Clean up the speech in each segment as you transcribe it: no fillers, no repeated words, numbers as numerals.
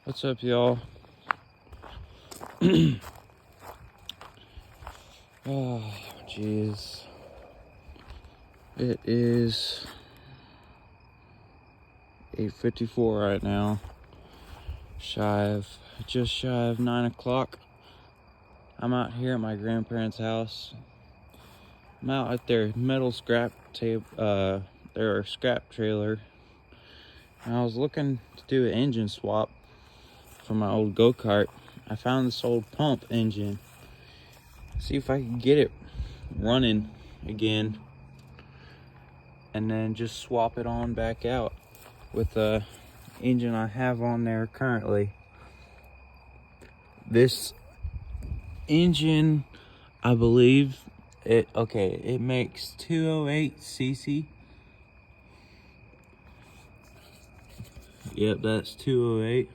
What's up, y'all? Oh, jeez. It is 8:54 right now. Just shy of 9 o'clock. I'm out here at my grandparents' house. I'm out at their metal scrap their scrap trailer. And I was looking to do an engine swap for my old go-kart. I found this old pump engine. See if I can get it running again, and then just swap it on back out with the engine I have on there currently. This engine, I believe it makes 208 cc. Yep, that's 208.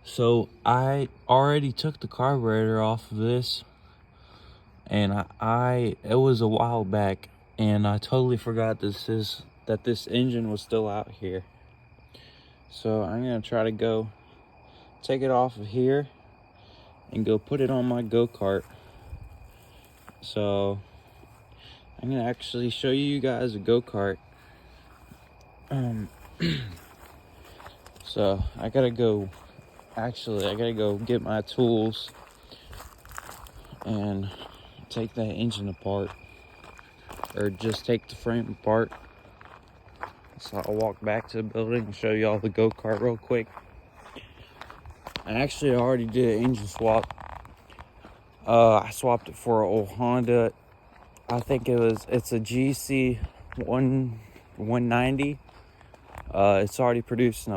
So I already took the carburetor off of this, and it was a while back, and I totally forgot that this engine was still out here. So I'm gonna try to go take it off of here and go put it on my go-kart. So I'm gonna actually show you guys a go-kart. So I gotta go get my tools and take that engine apart, or just take the frame apart. So I'll walk back to the building and show y'all the go-kart real quick. I actually already did an engine swap. I swapped it for an old Honda. I think it's a GC 190. It's already producing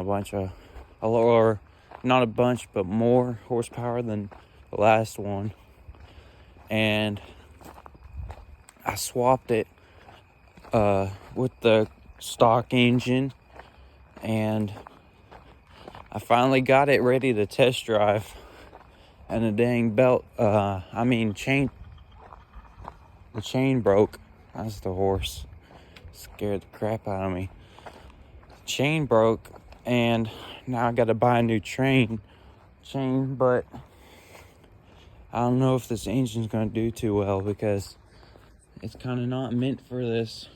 not a bunch, but more horsepower than the last one. And I swapped it with the stock engine, and I finally got it ready to test drive. And the dang the chain broke. That's the horse. Scared the crap out of me. Chain broke, and now I gotta buy a new chain, but I don't know if this engine's gonna do too well, because it's kind of not meant for this.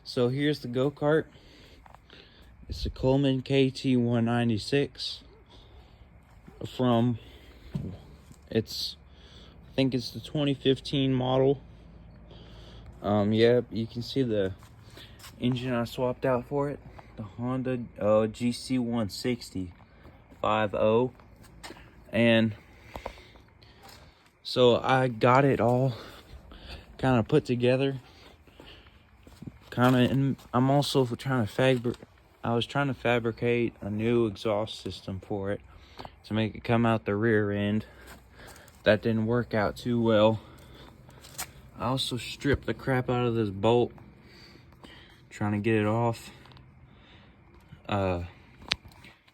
So here's the go-kart. It's a Coleman KT 196 I think it's the 2015 model. Yep, you can see the engine I swapped out for it, the Honda GC 160 5.0. And so I got it all kind of put together, and I'm also trying to fabricate a new exhaust system for it to make it come out the rear end. That didn't work out too well. I also stripped the crap out of this bolt, trying to get it off.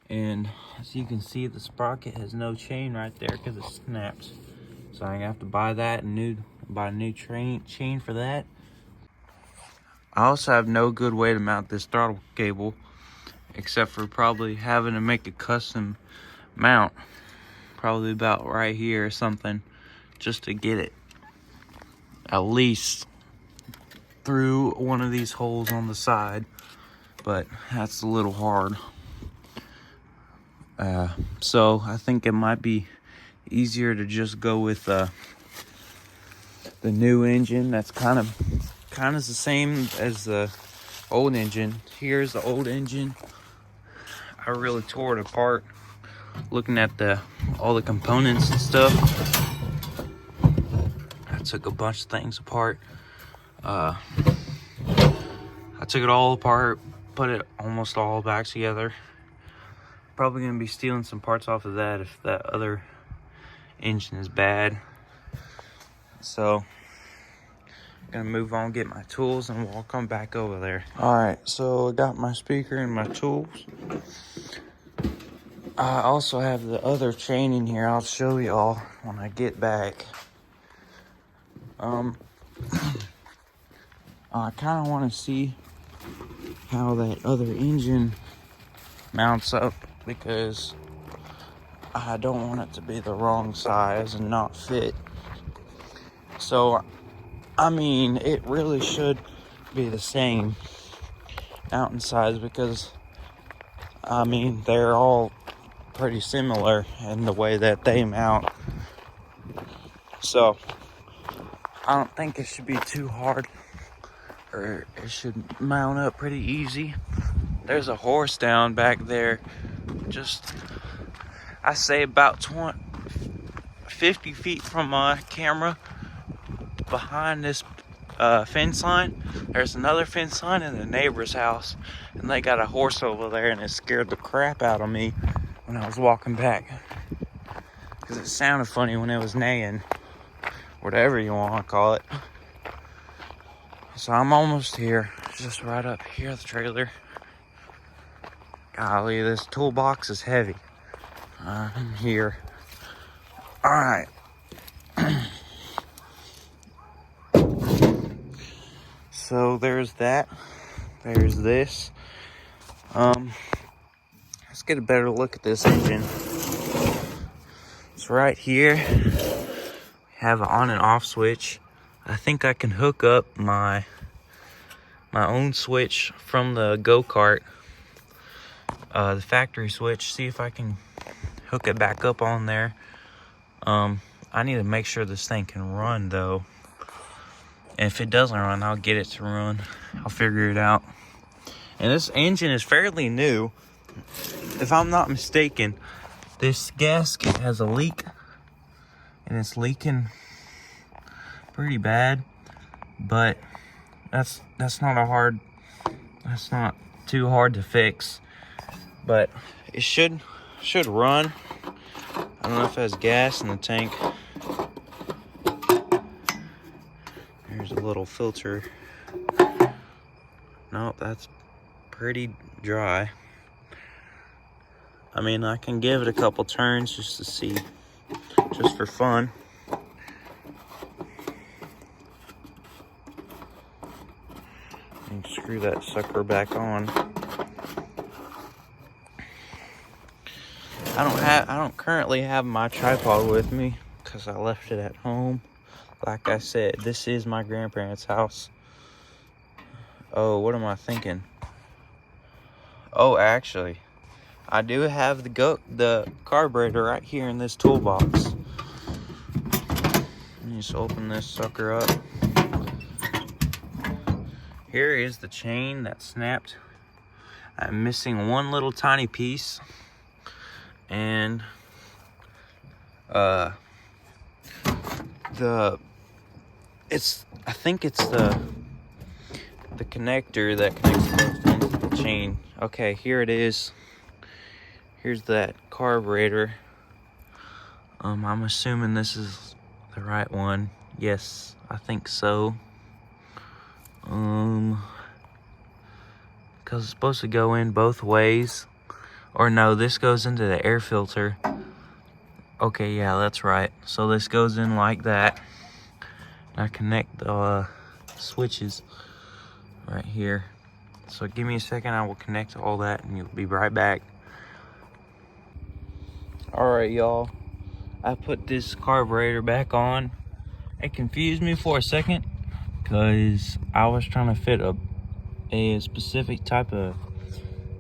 And as you can see, the sprocket has no chain right there because it snapped. So I'm gonna have to buy a new chain for that. I also have no good way to mount this throttle cable, except for probably having to make a custom mount, probably about right here or something, just to get it at least through one of these holes on the side. But that's a little hard. So I think it might be easier to just go with the new engine. That's kind of the same as the old engine. Here's the old engine. I really tore it apart looking at all the components and stuff. I took a bunch of things apart. I took it all apart, put it almost all back together. Probably gonna be stealing some parts off of that if that other engine is bad. So I'm gonna move on, get my tools, and we'll come back over there. All right, so I got my speaker and my tools. I also have the other chain in here. I'll show y'all when I get back. I kind of want to see how that other engine mounts up because I don't want it to be the wrong size and not fit. So, I mean, it really should be the same mountain size because, I mean, they're all pretty similar in the way that they mount. So, I don't think it should be too hard, or it should mount up pretty easy. There's a horse down back there, just, I say about 50 feet from my camera. Behind this fence line, there's another fence line in the neighbor's house, and they got a horse over there, and it scared the crap out of me when I was walking back because it sounded funny when it was neighing, whatever you want to call it. So I'm almost here, just right up here at the trailer. Golly, this toolbox is heavy. I'm here. All right. So there's that. There's this. Let's get a better look at this engine. It's right here. We have an on and off switch. I think I can hook up my own switch from the go-kart, the factory switch. See if I can hook it back up on there. I need to make sure this thing can run though. And if it doesn't run, I'll get it to run. I'll figure it out. And this engine is fairly new. If I'm not mistaken, this gasket has a leak. And it's leaking pretty bad. But that's not too hard to fix. But it should run. I don't know if it has gas in the tank. There's a little filter. Nope, that's pretty dry. I mean, I can give it a couple turns just to see, just for fun. And screw that sucker back on. I don't currently have my tripod with me because I left it at home. Like I said, this is my grandparents' house. Oh, what am I thinking? Oh, actually, I do have the carburetor right here in this toolbox. Let me just open this sucker up. Here is the chain that snapped. I'm missing one little tiny piece. And I think it's the connector that connects both ends of the chain. Okay, here it is. Here's that carburetor. I'm assuming this is the right one. Yes, I think so. Because it's supposed to go in both ways. Or no, this goes into the air filter. Okay, yeah, that's right. So this goes in like that. I connect the switches right here. So give me a second, I will connect all that and you'll be right back. Alright, y'all. I put this carburetor back on. It confused me for a second because I was trying to fit a specific type of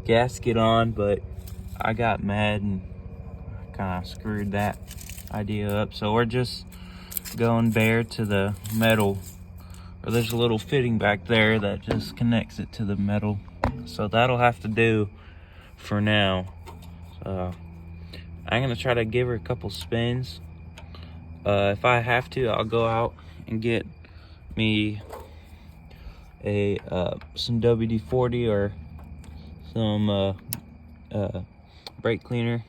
gasket on, but I got mad and kind of screwed that idea up. So we're just going bare to the metal, or there's a little fitting back there that just connects it to the metal. So that'll have to do for now. So I'm gonna try to give her a couple spins. If I have to, I'll go out and get me some WD-40 or some brake cleaner,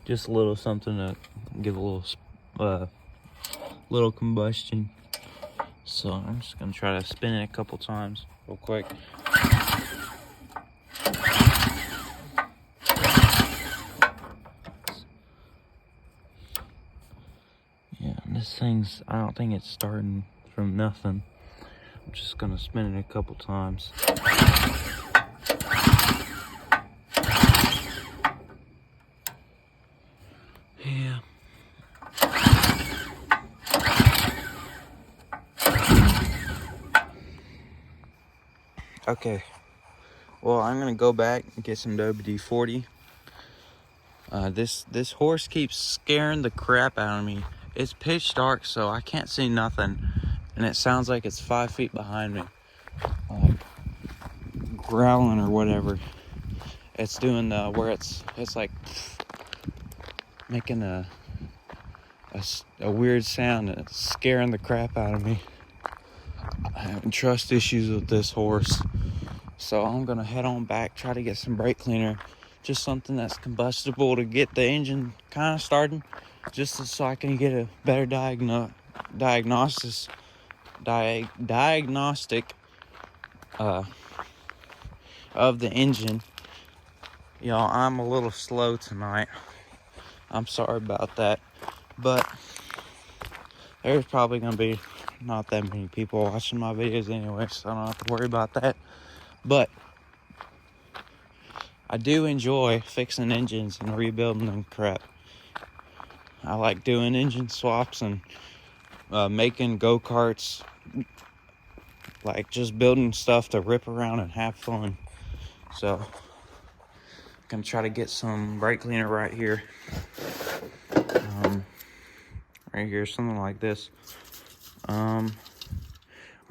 just a little something to give a little combustion. So I'm just gonna try to spin it a couple times real quick. Yeah, this thing's, I don't think it's starting from nothing. I'm just gonna spin it a couple times. Okay. Well, I'm gonna go back and get some WD-40. This horse keeps scaring the crap out of me. It's pitch dark, so I can't see nothing, and it sounds like it's 5 feet behind me, like growling or whatever. It's doing the where it's like making a weird sound, and it's scaring the crap out of me. I'm having trust issues with this horse. So I'm gonna head on back, try to get some brake cleaner, just something that's combustible to get the engine kind of starting, just so I can get a better diagnostic of the engine. Y'all, I'm a little slow tonight. I'm sorry about that, but there's probably gonna be not that many people watching my videos anyway, so I don't have to worry about that. But I do enjoy fixing engines and rebuilding them crap. I like doing engine swaps and making go-karts, like just building stuff to rip around and have fun. So I'm gonna try to get some brake cleaner right here. Right here, something like this. Or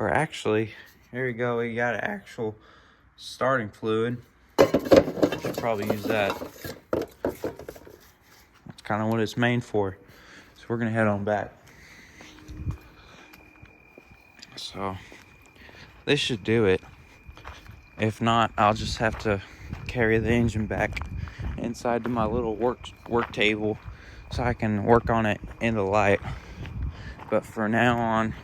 actually, here we go, we got actual starting fluid. Should probably use that. That's kind of what it's made for. So we're gonna head on back. So this should do it. If not, I'll just have to carry the engine back inside to my little work table so I can work on it in the light. But for now on,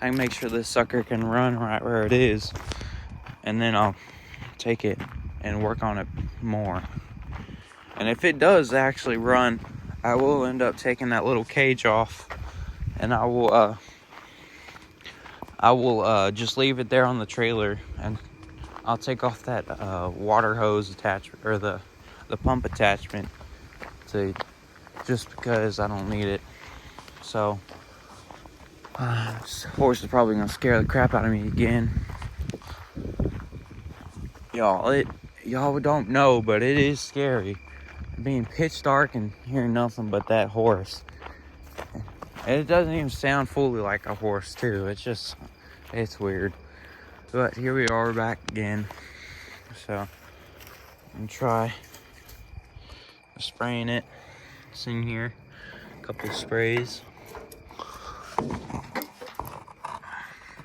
I can make sure this sucker can run right where it is, and then I'll take it and work on it more. And if it does actually run, I will end up taking that little cage off, and I will just leave it there on the trailer, and I'll take off that water hose attachment, or the pump attachment, just because I don't need it. So this horse is probably gonna scare the crap out of me again. Y'all don't know, but it is scary being pitch dark and hearing nothing but that horse. And it doesn't even sound fully like a horse too. It's weird. But here we are back again. So I'm gonna try spraying it. It's in here. A couple of sprays.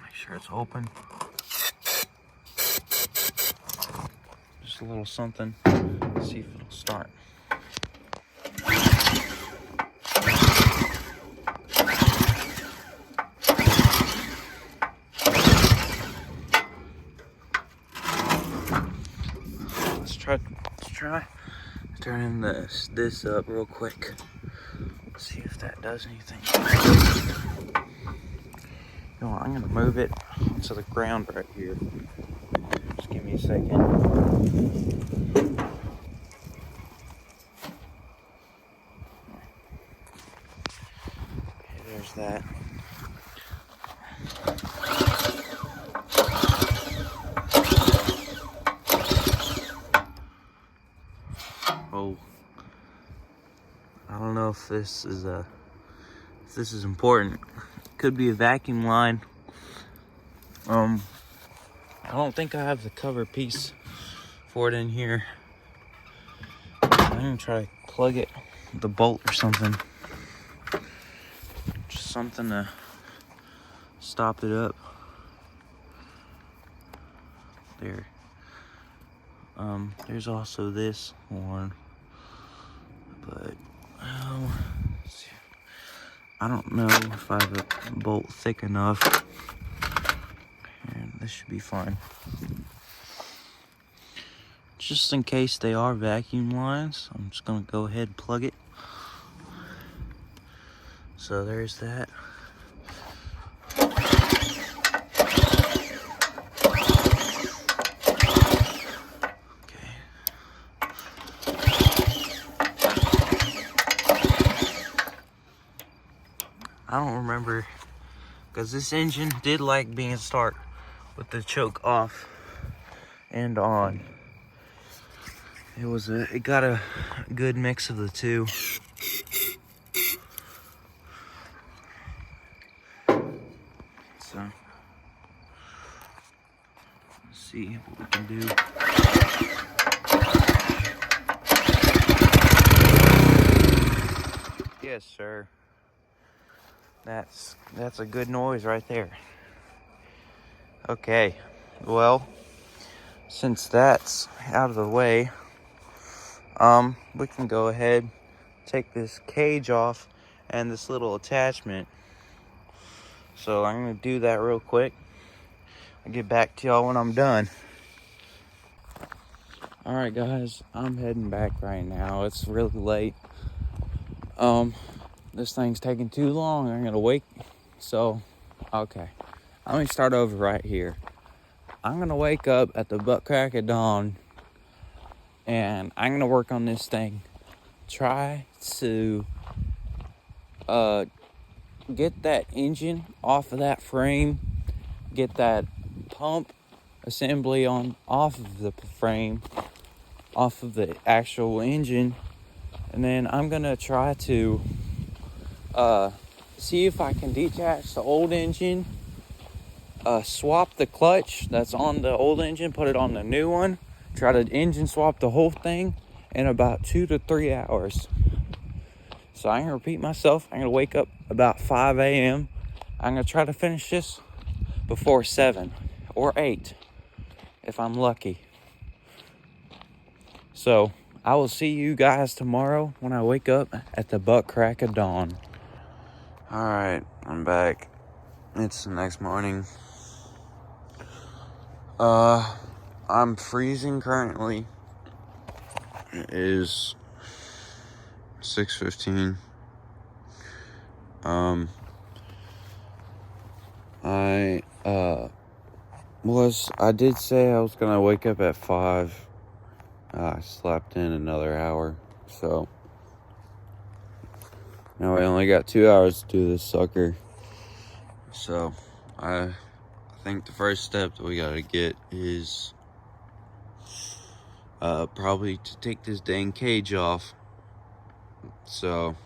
Make sure it's open. Just a little something. See if it'll start. Let's try turning this up real quick. See if that does anything. You know, I'm gonna move it to the ground right here. Just give me a second. Okay, there's that. Oh, I don't know if this is important. Could be a vacuum line. I don't think I have the cover piece for it in here. I'm gonna try to plug it with a bolt or something. Just something to stop it up. There. There's also this one, but I don't know if I have a bolt thick enough. And this should be fine. Just in case they are vacuum lines, I'm just gonna go ahead and plug it. So there's that. I don't remember, because this engine did like being start with the choke off. and on. It got a good mix of the two. So let's see what we can do. Yes, sir. That's a good noise right there. Okay, well, since that's out of the way, we can go ahead, take this cage off and this little attachment. So I'm gonna do that real quick. I'll get back to y'all when I'm done. All right, guys, I'm heading back right now. It's really late. This thing's taking too long. I'm gonna wake. So, okay, let me start over right here. I'm gonna wake up at the butt crack of dawn, and I'm gonna work on this thing. Try to get that engine off of that frame, get that pump assembly off of the frame, off of the actual engine, and then I'm gonna try to see if I can detach the old engine, swap the clutch that's on the old engine, put it on the new one, try to engine swap the whole thing in about 2 to 3 hours. So I'm gonna repeat myself. I'm gonna wake up about 5 a.m. I'm gonna try to finish this before 7 or 8 if I'm lucky. So I will see you guys tomorrow when I wake up at the butt crack of dawn. All right, I'm back. It's the next morning. I'm freezing currently. It is 6:15. I did say I was gonna wake up at 5. I slept in another hour, so now I only got 2 hours to do this sucker. So I think the first step that we gotta get is probably to take this dang cage off. So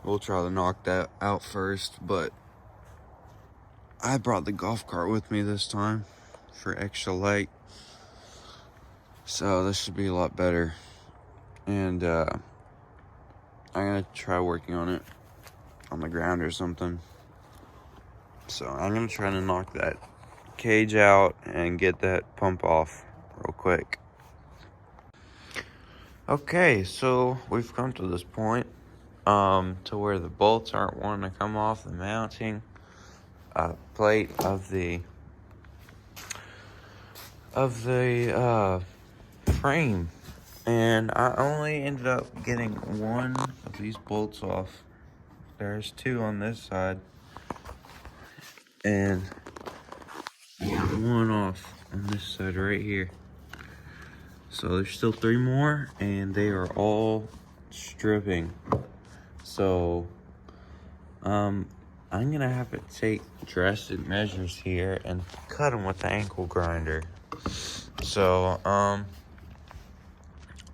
we'll try to knock that out first, but I brought the golf cart with me this time for extra light, so this should be a lot better. And I'm gonna try working on it on the ground or something. So I'm gonna try to knock that cage out and get that pump off real quick. Okay, so we've come to this point to where the bolts aren't wanting to come off the mounting plate of the frame, and I only ended up getting one of these bolts off. There's 2 on this side and one off on this side right here. So there's still 3 more, and they are all stripping. So I'm gonna have to take drastic measures here and cut them with the ankle grinder. So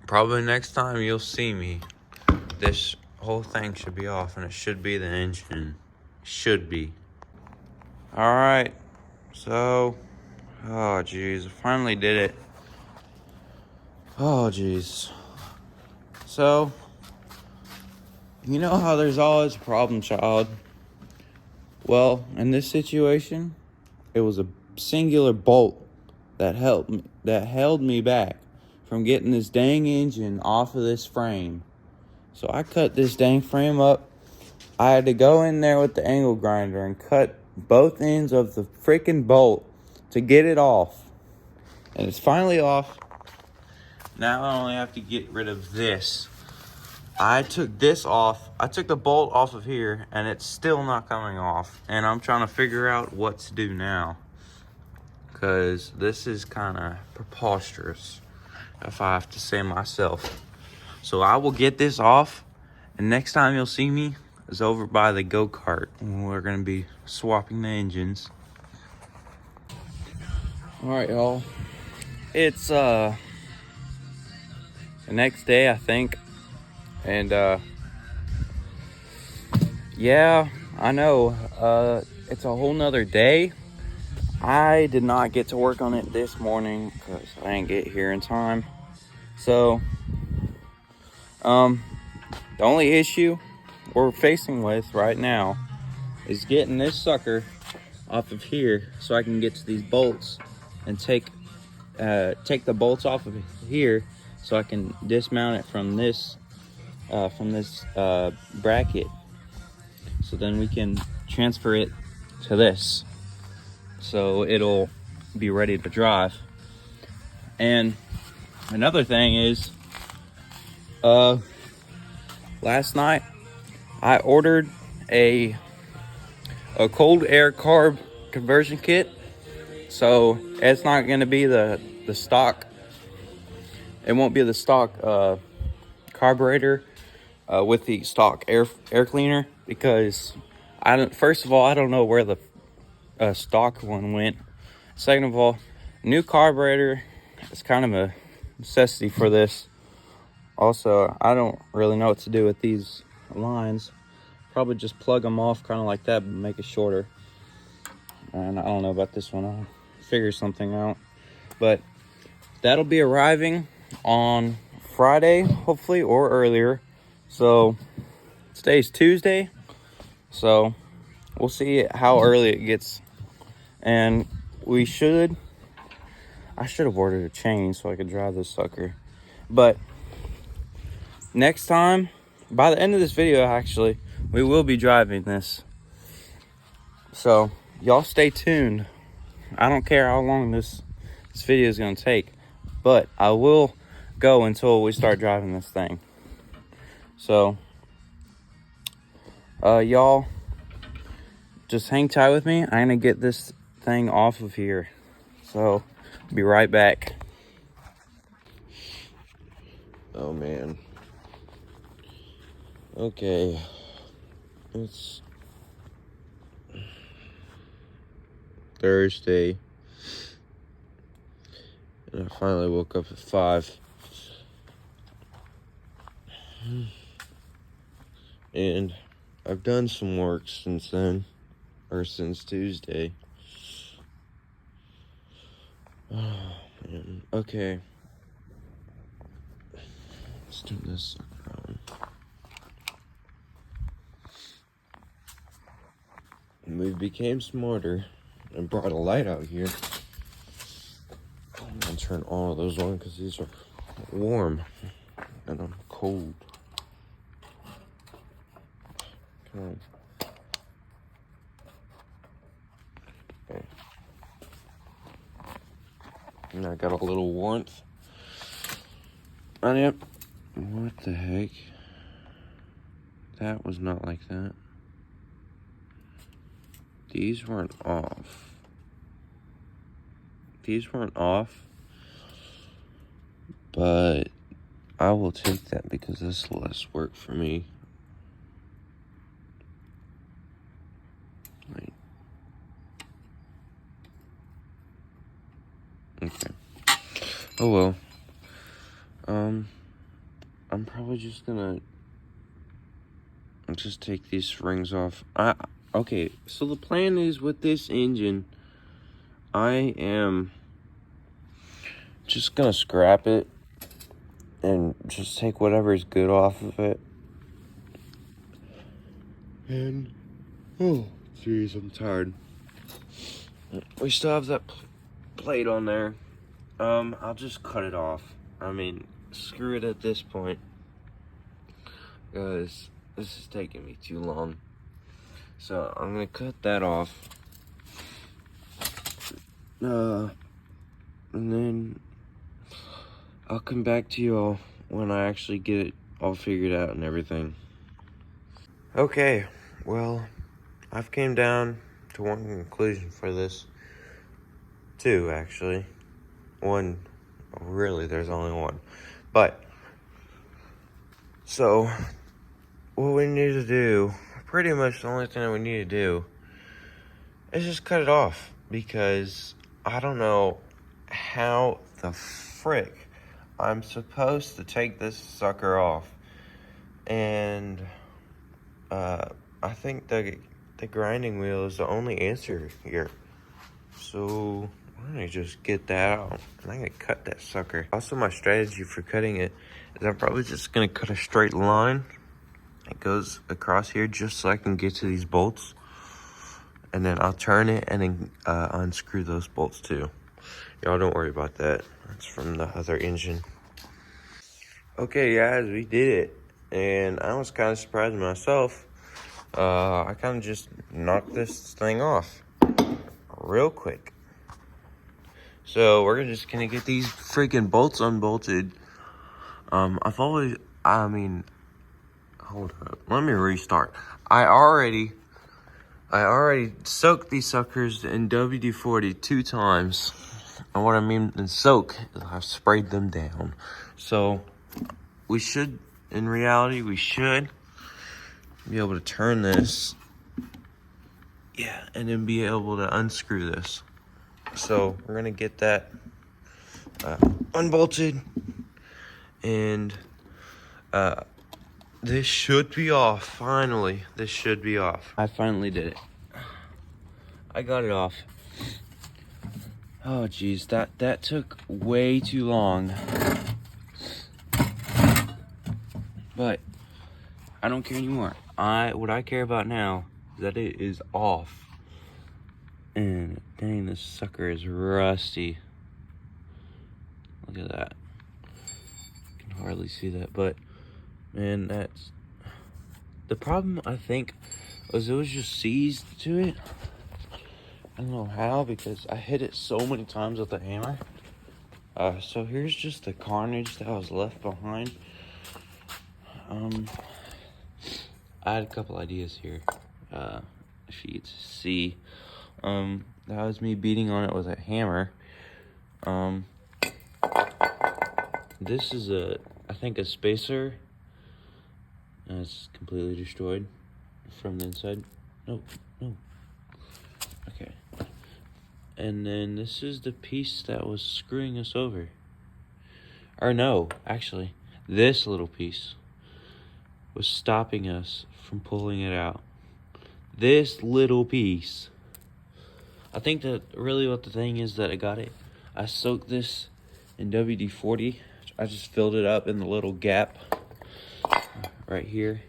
probably next time you'll see me, this whole thing should be off, and it should be the engine. Should be. All right, so oh geez, I finally did it. Oh geez. So you know how there's always a problem child? Well, in this situation, it was a singular bolt that held me back from getting this dang engine off of this frame. So I cut this dang frame up. I had to go in there with the angle grinder and cut both ends of the freaking bolt to get it off. And it's finally off. Now I only have to get rid of this. I took this off. I took the bolt off of here, and it's still not coming off. And I'm trying to figure out what to do now, because this is kind of preposterous, if I have to say myself. So I will get this off, and next time you'll see me is over by the go-kart, and we're going to be swapping the engines. All right, y'all. It's the next day, I think, and yeah, I know. It's a whole nother day. I did not get to work on it this morning because I didn't get here in time. So, the only issue we're facing with right now is getting this sucker off of here so I can get to these bolts and take the bolts off of here so I can dismount it from this bracket. So then we can transfer it to this, so it'll be ready to drive. And another thing is, last night I ordered a cold air carb conversion kit. So it's not going to be the stock. It won't be the stock carburetor with the stock air cleaner, because first of all, I don't know where the stock one went. Second of all, new carburetor is kind of a necessity for this. Also, I don't really know what to do with these lines. Probably just plug them off kind of like that, but make it shorter. And I don't know about this one. I'll figure something out. But that'll be arriving on Friday, hopefully, or earlier. So today's Tuesday. So we'll see how early it gets. And I should have ordered a chain so I could drive this sucker. But next time, by the end of this video, actually, we will be driving this. So y'all stay tuned. I don't care how long this video is going to take, but I will go until we start driving this thing. So y'all just hang tight with me. I'm going to get this thing off of here. So be right back. Oh man. Okay. It's Thursday. And I finally woke up at 5. And I've done some work since then. Or since Tuesday. Oh man. Okay. Let's turn this sucker on. And we became smarter and brought a light out here. I'm gonna turn all of those on because these are warm and I'm cold. Come on. Okay. And I got a little warmth on it. What the heck? That was not like that. These weren't off. But I will take that because this is less work for me. Wait. Okay. Oh well. I'm probably just gonna take these rings off. Okay, so the plan is with this engine, I am just gonna scrap it and just take whatever's good off of it. And, oh, jeez, I'm tired. We still have that plate on there. I'll just cut it off. I mean, screw it at this point, because this is taking me too long. So I'm gonna cut that off. And then I'll come back to you all when I actually get it all figured out and everything. Okay, well, I've came down to one conclusion for this. 2, actually. 1, really, there's only 1. But, so, what we need to do, pretty much the only thing that we need to do, is just cut it off. Because I don't know how the frick? I'm supposed to take this sucker off. And I think the grinding wheel is the only answer here. So I'm gonna just get that out and I'm gonna cut that sucker. Also, my strategy for cutting it is I'm probably just gonna cut a straight line. It goes across here just so I can get to these bolts. And then I'll turn it and then unscrew those bolts too. Y'all don't worry about that. That's from the other engine. Okay guys, we did it. And I was kind of surprised myself. I kind of just knocked this thing off real quick. So we're just gonna get these freaking bolts unbolted. Hold up, let me restart. I already soaked these suckers in WD-40 2 times. And what I mean in soak is I've sprayed them down. So we should be able to turn this. Yeah, and then be able to unscrew this. So we're gonna get that unbolted, and this should be off. Finally, this should be off. I finally did it. I got it off. Oh geez, that took way too long. But I don't care anymore. What I care about now is that it is off. And dang, this sucker is rusty. Look at that. You can hardly see that, but man, that's the problem. I think was it was just seized to it. I don't know how, because I hit it so many times with the hammer. So here's just the carnage that was left behind. I had a couple ideas here. If you could see, that was me beating on it with a hammer. This is I think a spacer. And it's completely destroyed from the inside. No. Okay. And then this is the piece that was screwing us over. Or no, actually, this little piece was stopping us from pulling it out. This little piece. I think that really what the thing is that I soaked this in WD-40. I just filled it up in the little gap right here.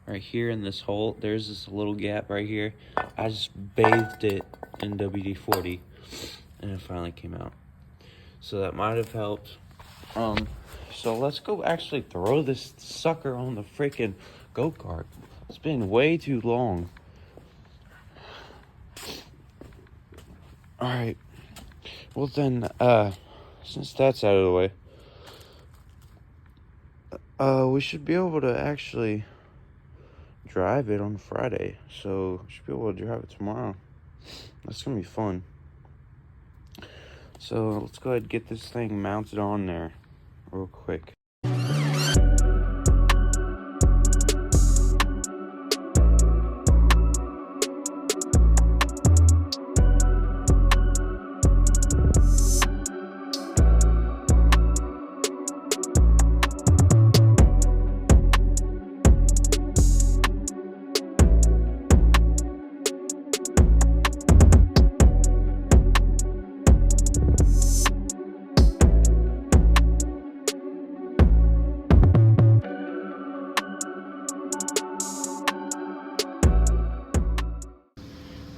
Right here in this hole, there's this little gap right here. I just bathed it in WD-40 and it finally came out. So that might have helped. So let's go actually throw this sucker on the freaking go-kart. It's been way too long. Alright. Well then, since that's out of the way, we should be able to actually drive it on Friday. So we should be able to drive it tomorrow. That's gonna be fun. So let's go ahead and get this thing mounted on there real quick.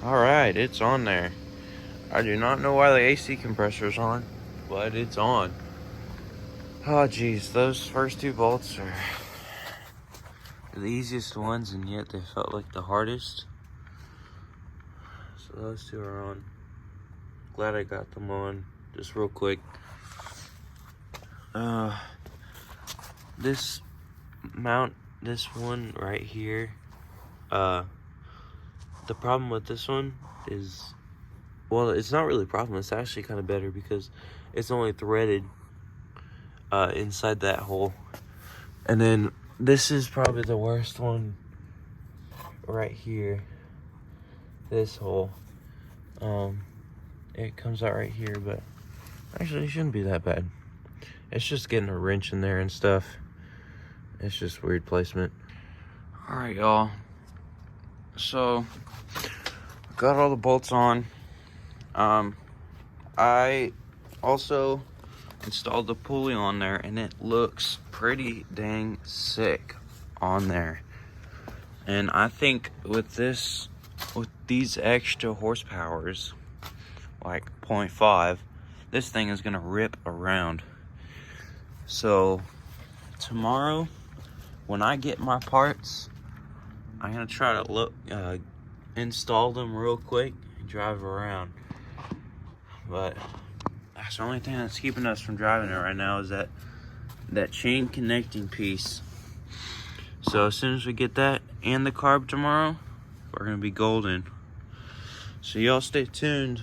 Alright, it's on there. I do not know why the AC compressor is on, but it's on. Oh geez, those first 2 bolts are the easiest ones, and yet they felt like the hardest. So those 2 are on. Glad I got them on just real quick. This one right here, the problem with this one is, well, it's not really a problem. It's actually kind of better because it's only threaded inside that hole. And then this is probably the worst one right here. This hole. It comes out right here, but Actually, it shouldn't be that bad. It's just getting a wrench in there and stuff. It's just weird placement. All right, y'all. So, got all the bolts on. I also installed the pulley on there, and it looks pretty dang sick on there. And I think with these extra horsepowers, like 0.5, this thing is gonna rip around. So tomorrow, when I get my parts, I'm gonna try to install them real quick and drive around. But that's the only thing that's keeping us from driving it right now is that chain connecting piece. So as soon as we get that and the carb tomorrow, we're gonna be golden. So y'all stay tuned.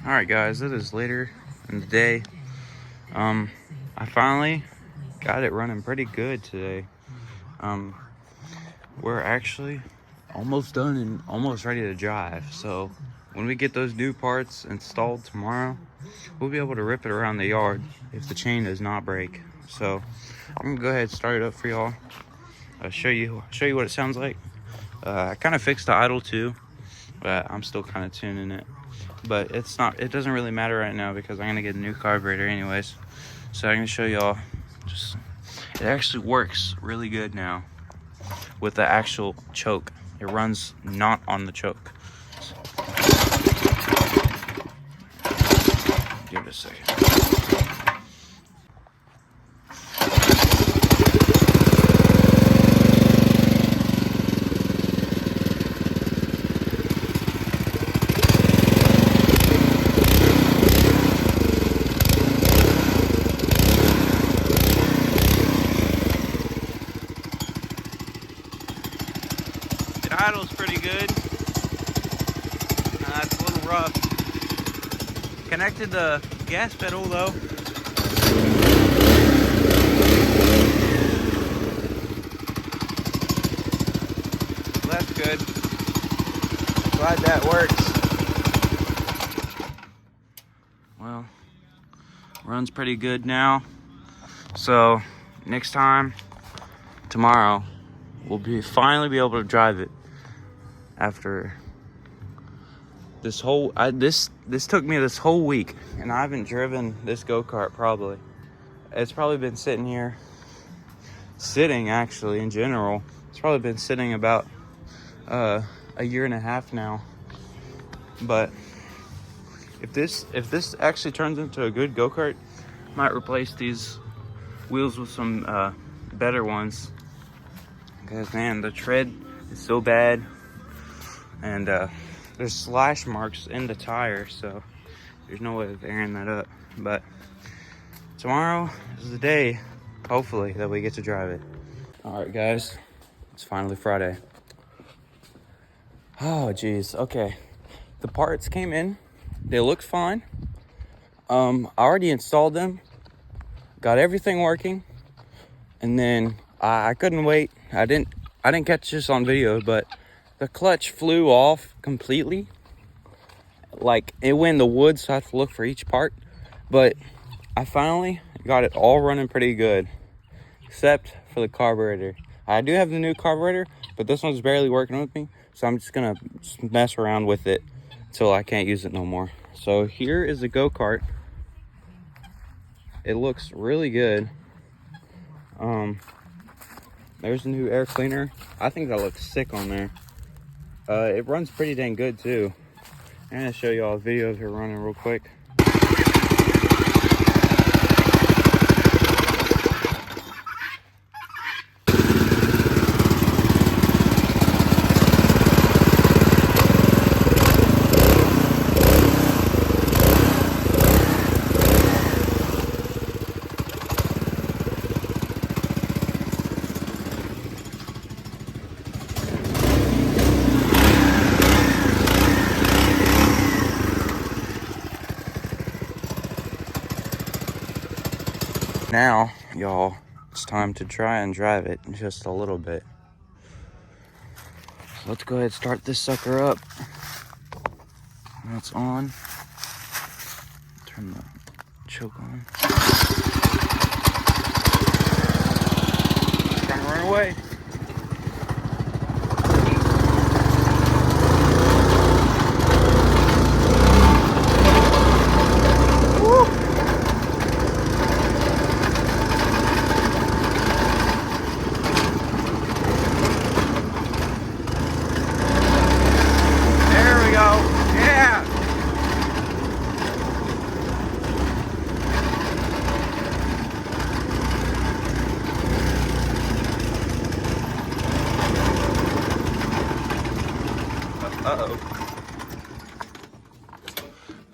All right, guys, it is later in the day. I finally got it running pretty good today. We're actually almost done and almost ready to drive. So when we get those new parts installed tomorrow, we'll be able to rip it around the yard if the chain does not break. So I'm gonna go ahead and start it up for y'all. Show you what it sounds like. I kind of fixed the idle too, but I'm still kind of tuning it. But it doesn't really matter right now because I'm gonna get a new carburetor anyways. So I'm gonna show y'all. It actually works really good now with the actual choke. It runs not on the choke. Give it a second. It idles pretty good. It's a little rough. Connected the gas pedal though. That's good. Glad that works. Well, runs pretty good now. So next time, tomorrow, we'll finally be able to drive it after this whole this took me this whole week, and I haven't driven this go-kart probably. It's probably been sitting actually in general. It's probably been sitting about a year and a half now. But if this actually turns into a good go-kart, I might replace these wheels with some better ones. Because man, the tread is so bad, and there's slash marks in the tire, so there's no way of airing that up. But tomorrow is the day, hopefully, that we get to drive it. All right, guys, it's finally Friday. Oh, geez. Okay, the parts came in. They looked fine. I already installed them. Got everything working, and then I couldn't wait. I didn't catch this on video, but the clutch flew off completely. Like, it went in the woods, so I have to look for each part. But I finally got it all running pretty good, except for the carburetor. I do have the new carburetor, but this one's barely working with me, so I'm just gonna mess around with it until I can't use it no more. So here is the go-kart. It looks really good. There's a new air cleaner. I think that looks sick on there. It runs pretty dang good too. I'm gonna show y'all a video of it running real quick. Now, y'all, it's time to try and drive it just a little bit. So let's go ahead and start this sucker up. Now it's on. Turn the choke on. Trying to run away. There we go. Yeah.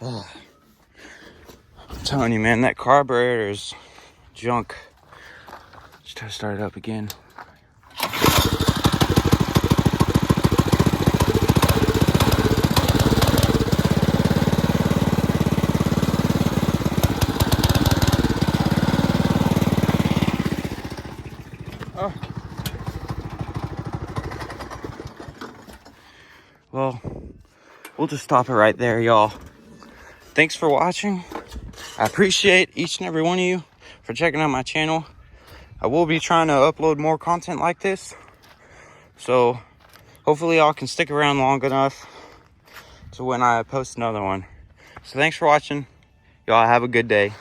Oh. I'm telling you, man, that carburetor is junk. Let's try to start it up again. Oh. Well, we'll just stop it right there, y'all. Thanks for watching. I appreciate each and every one of you for checking out my channel. I will be trying to upload more content like this. So hopefully y'all can stick around long enough to when I post another one. So thanks for watching. Y'all have a good day.